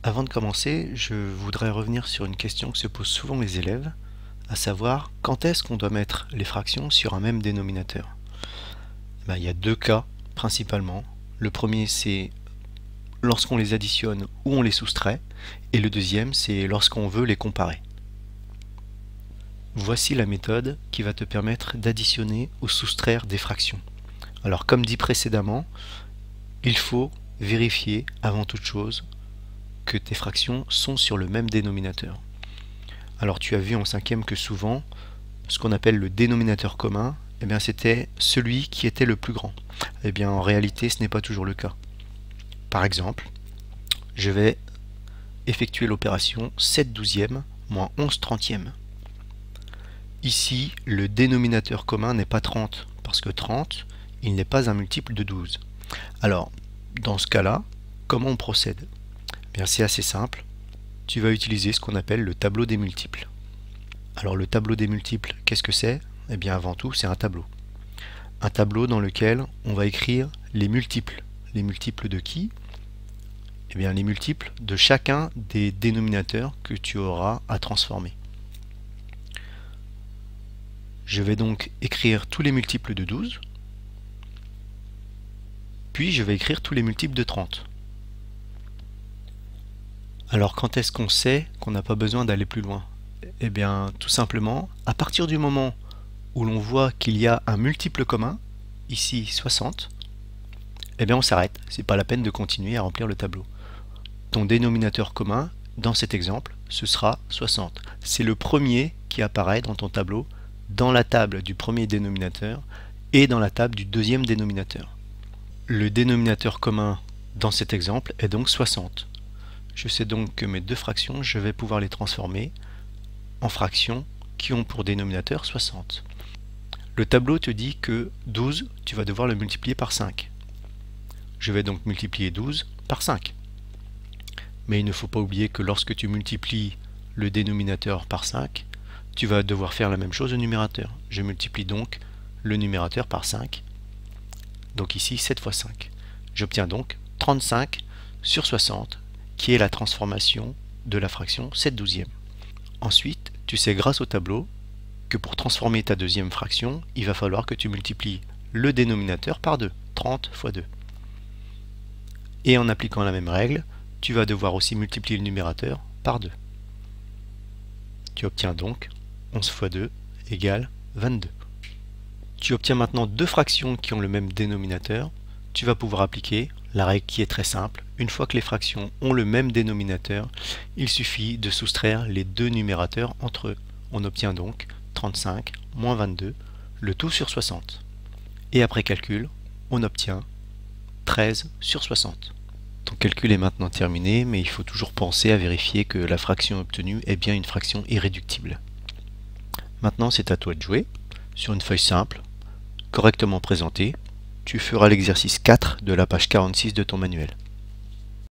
Avant de commencer, je voudrais revenir sur une question que se posent souvent les élèves, à savoir quand est-ce qu'on doit mettre les fractions sur un même dénominateur. Il y a deux cas principalement. Le premier, c'est lorsqu'on les additionne ou on les soustrait, et le deuxième, c'est lorsqu'on veut les comparer. Voici la méthode qui va te permettre d'additionner ou soustraire des fractions. Alors comme dit précédemment, il faut vérifier avant toute chose que tes fractions sont sur le même dénominateur. Alors tu as vu en cinquième que souvent, ce qu'on appelle le dénominateur commun, c'était celui qui était le plus grand. En réalité, ce n'est pas toujours le cas. Par exemple, je vais effectuer l'opération 7 douzièmes moins 11 trentièmes. Ici, le dénominateur commun n'est pas 30, parce que 30, il n'est pas un multiple de 12. Alors, dans ce cas-là, comment on procède? C'est assez simple. Tu vas utiliser ce qu'on appelle le tableau des multiples. Alors le tableau des multiples, qu'est-ce que c'est? Avant tout, c'est un tableau. Un tableau dans lequel on va écrire les multiples. Les multiples de qui? Les multiples de chacun des dénominateurs que tu auras à transformer. Je vais donc écrire tous les multiples de 12, puis je vais écrire tous les multiples de 30. Alors quand est-ce qu'on sait qu'on n'a pas besoin d'aller plus loin? Tout simplement, à partir du moment où l'on voit qu'il y a un multiple commun, ici 60, on s'arrête. C'est pas la peine de continuer à remplir le tableau. Ton dénominateur commun, dans cet exemple, ce sera 60. C'est le premier qui apparaît dans ton tableau, dans la table du premier dénominateur et dans la table du deuxième dénominateur. Le dénominateur commun dans cet exemple est donc 60. Je sais donc que mes deux fractions, je vais pouvoir les transformer en fractions qui ont pour dénominateur 60. Le tableau te dit que 12, tu vas devoir le multiplier par 5. Je vais donc multiplier 12 par 5. Mais il ne faut pas oublier que lorsque tu multiplies le dénominateur par 5, tu vas devoir faire la même chose au numérateur. Je multiplie donc le numérateur par 5. Donc ici, 7 fois 5. J'obtiens donc 35 sur 60, qui est la transformation de la fraction 7 douzièmes. Ensuite, tu sais grâce au tableau que pour transformer ta deuxième fraction, il va falloir que tu multiplies le dénominateur par 2, 30 fois 2. Et en appliquant la même règle, tu vas devoir aussi multiplier le numérateur par 2. Tu obtiens donc 11 fois 2 égale 22. Tu obtiens maintenant deux fractions qui ont le même dénominateur. Tu vas pouvoir appliquer la règle qui est très simple. Une fois que les fractions ont le même dénominateur, il suffit de soustraire les deux numérateurs entre eux. On obtient donc 35 moins 22, le tout sur 60. Et après calcul, on obtient 13 sur 60. Ton calcul est maintenant terminé, mais il faut toujours penser à vérifier que la fraction obtenue est bien une fraction irréductible. Maintenant, c'est à toi de jouer. Sur une feuille simple, correctement présentée, tu feras l'exercice 4 de la page 46 de ton manuel.